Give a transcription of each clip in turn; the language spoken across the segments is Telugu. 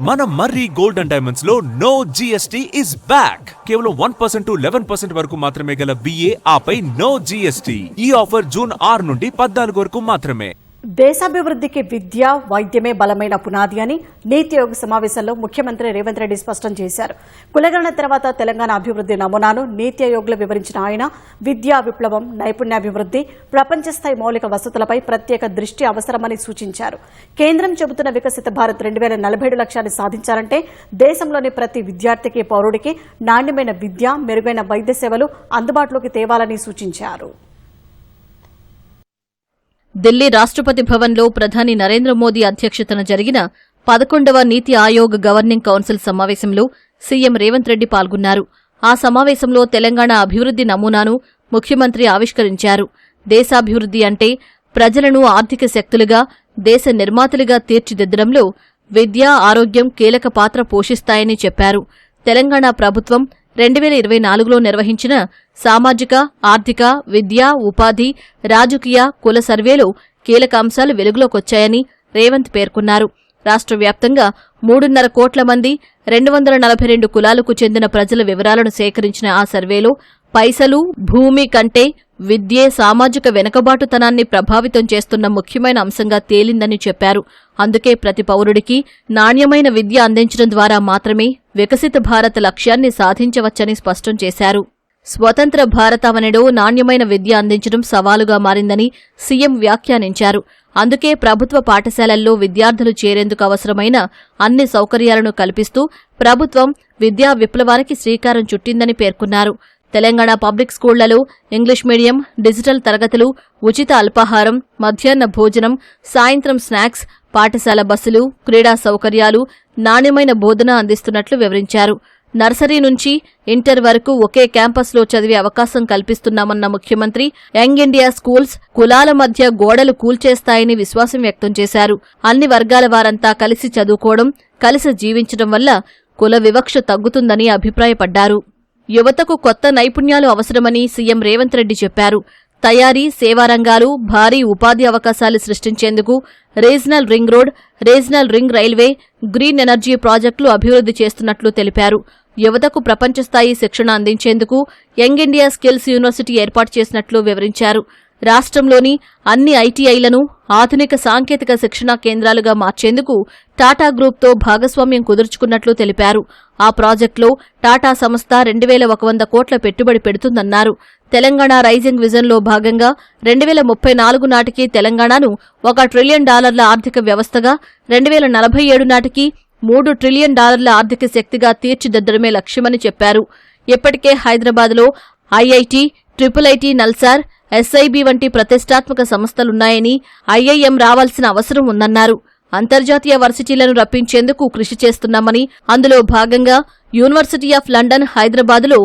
మన మర్రి గోల్డ్ అండ్ డైమండ్స్ లో నో జిఎస్టీ ఇస్ బ్యాక్. కేవలం 1% టు 11% వరకు మాత్రమే గల విఏ ఆపై నో జిఎస్టీ. ఈ ఆఫర్ జూన్ 6 నుండి 14 వరకు మాత్రమే. దేశాభివృద్ధికి విద్య, వైద్యమే బలమైన పునాది అని నీతి ఆయోగ్ సమావేశంలో ముఖ్యమంత్రి రేవంత్ రెడ్డి స్పష్టం చేశారు. కులగణన తర్వాత తెలంగాణ అభివృద్ధి నమూనాను నీతి ఆయోగ్లో వివరించిన ఆయన విద్యా విప్లవం, నైపుణ్యాభివృద్ధి, ప్రపంచ స్థాయి మౌలిక వసతులపై ప్రత్యేక దృష్టి అవసరమని సూచించారు. కేంద్రం చెబుతున్న వికసిత భారత్ 2047 లక్ష్యాన్ని సాధించాలంటే దేశంలోని ప్రతి విద్యార్థికి, పౌరుడికి నాణ్యమైన విద్య, మెరుగైన వైద్య సేవలు అందుబాటులోకి తేవాలని సూచించారు. ఢిల్లీ రాష్ట్రపతి భవన్లో ప్రధాని నరేంద్ర మోదీ అధ్యక్షతన జరిగిన 11వ నీతి ఆయోగ్ గవర్నింగ్ కౌన్సిల్ సమావేశంలో సీఎం రేవంత్ రెడ్డి పాల్గొన్నారు. ఆ సమావేశంలో తెలంగాణ అభివృద్ధి నమూనాను ముఖ్యమంత్రి ఆవిష్కరించారు. దేశాభివృద్ధి అంటే ప్రజలను ఆర్థిక శక్తులుగా, దేశ నిర్మాతలుగా తీర్చిదిద్దడంలో విద్య, ఆరోగ్యం కీలక పాత్ర పోషిస్తాయని చెప్పారు. తెలంగాణ ప్రభుత్వం 2024లో నిర్వహించిన సామాజిక, ఆర్థిక, విద్య, ఉపాధి, రాజకీయ, కుల సర్వేలో కీలక అంశాలు వెలుగులోకొచ్చాయని రేవంత్ పేర్కొన్నారు. రాష్ట్ర వ్యాప్తంగా 3.5 కోట్ల మంది 242 కులాలకు చెందిన ప్రజల వివరాలను సేకరించిన ఆ సర్వేలో పైసలు, భూమి కంటే విద్యే సామాజిక వెనుకబాటుతనాన్ని ప్రభావితం చేస్తున్న ముఖ్యమైన అంశంగా తేలిందని చెప్పారు. అందుకే ప్రతి పౌరుడికి నాణ్యమైన విద్య అందించడం ద్వారా మాత్రమే వికసిత భారత్ లక్ష్యాన్ని సాధించవచ్చని స్పష్టం చేశారు. స్వతంత్ర భారతావనిలో నాణ్యమైన విద్య అందించడం సవాలుగా మారిందని సీఎం వ్యాఖ్యానించారు. అందుకే ప్రభుత్వ పాఠశాలల్లో విద్యార్థులు చేరేందుకు అవసరమైన అన్ని సౌకర్యాలను కల్పిస్తూ ప్రభుత్వం విద్యా విప్లవానికి శ్రీకారం చుట్టిందని పేర్కొన్నారు. తెలంగాణ పబ్లిక్ స్కూళ్లలో ఇంగ్లీష్ మీడియం, డిజిటల్ తరగతులు, ఉచిత అల్పాహారం, మధ్యాహ్న భోజనం, సాయంత్రం స్నాక్స్, పాఠశాల బస్సులు, క్రీడా సౌకర్యాలు, నాణ్యమైన బోధన అందిస్తున్నట్లు వివరించారు. నర్సరీ నుంచి ఇంటర్ వరకు ఒకే క్యాంపస్లో చదివే అవకాశం కల్పిస్తున్నామన్న ముఖ్యమంత్రి యంగ్ ఇండియా స్కూల్స్ కులాల మధ్య గోడలు కూల్చేస్తాయని విశ్వాసం వ్యక్తం చేశారు. అన్ని వర్గాల వారంతా కలిసి చదువుకోవడం, కలిసి జీవించడం వల్ల కుల వివక్ష తగ్గుతుందని అభిప్రాయపడ్డారు. యువతకు కొత్త నైపుణ్యాలు అవసరమని సీఎం రేవంత్ రెడ్డి చెప్పారు. తయారీ, సేవారంగాలు, భారీ ఉపాధి అవకాశాలు సృష్టించేందుకు regional ring road, regional ring railway, green energy ప్రాజెక్టులు అభివృద్ధి చేస్తున్నట్లు తెలిపారు. యువతకు ప్రపంచస్థాయి శిక్షణ అందించేందుకు యంగ్ ఇండియా స్కిల్స్ యూనివర్సిటీ ఏర్పాటు చేసినట్లు వివరించారు. రాష్ట్రంలోని అన్ని ఐటీఐలను ఆధునిక సాంకేతిక శిక్షణా కేంద్రాలుగా మార్చేందుకు టాటా గ్రూప్తో భాగస్వామ్యం కుదుర్చుకున్నట్లు తెలిపారు. ఆ ప్రాజెక్టులో టాటా సంస్థ 2100 కోట్ల పెట్టుబడి పెడుతుందన్నారు. తెలంగాణ రైజింగ్ విజన్లో భాగంగా 2034 నాటికి తెలంగాణను $1 ట్రిలియన్ ఆర్థిక వ్యవస్థగా, 2047 నాటికి $3 ట్రిలియన్ ఆర్థిక శక్తిగా తీర్చిదిద్దడమే లక్ష్యమని చెప్పారు. ఇప్పటికే హైదరాబాద్లో ఐఐటి, ఐఐటి నల్సార్, ఎస్ఐబి వంటి ప్రతిష్టాత్మక సంస్థలున్నాయని, ఐఐఎం రావాల్సిన అవసరం ఉందన్నారు. అంతర్జాతీయ వర్సిటీలను రప్పించేందుకు కృషి చేస్తున్నామని, అందులో భాగంగా యూనివర్సిటీ ఆఫ్ లండన్ హైదరాబాద్లో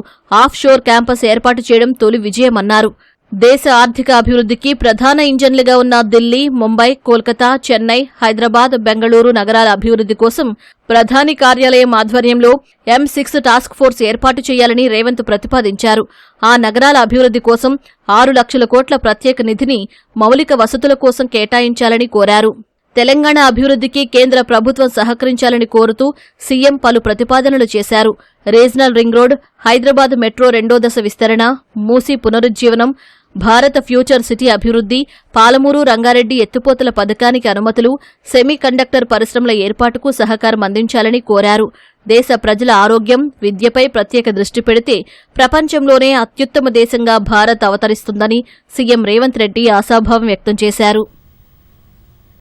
ఆఫ్ షోర్ క్యాంపస్ ఏర్పాటు చేయడం తొలి విజయమన్నారు. దేశ ఆర్థిక అభివృద్ధికి ప్రధాన ఇంజన్లుగా ఉన్న ఢిల్లీ, ముంబై, కోల్కతా, చెన్నై, హైదరాబాద్, బెంగళూరు నగరాల అభివృద్ధి కోసం ప్రధాని కార్యాలయం ఆధ్వర్యంలో M6 టాస్క్ ఫోర్స్ ఏర్పాటు చేయాలని రేవంత్ ప్రతిపాదించారు. ఆ నగరాల అభివృద్ధి కోసం 6 లక్షల కోట్ల ప్రత్యేక నిధిని మౌలిక వసతుల కోసం కేటాయించాలని కోరారు. తెలంగాణ అభివృద్ధికి కేంద్ర ప్రభుత్వం సహకరించాలని కోరుతూ సీఎం పలు ప్రతిపాదనలు చేశారు. Regional ring road, Hyderabad metro 2వ దశ విస్తరణ, మూసీ పునరుజ్జీవనం, భారత ఫ్యూచర్ సిటీ అభివృద్ధి, పాలమూరు రంగారెడ్డి ఎత్తిపోతల పథకానికి అనుమతులు, సెమీ కండక్టర్ పరిశ్రమల ఏర్పాటుకు సహకారం అందించాలని కోరారు. దేశ ప్రజల ఆరోగ్యం, విద్యపై ప్రత్యేక దృష్టి పెడితే ప్రపంచంలోనే అత్యుత్తమ దేశంగా భారత్ అవతరిస్తుందని సీఎం రేవంత్ రెడ్డి ఆశాభావం వ్యక్తం చేశారు.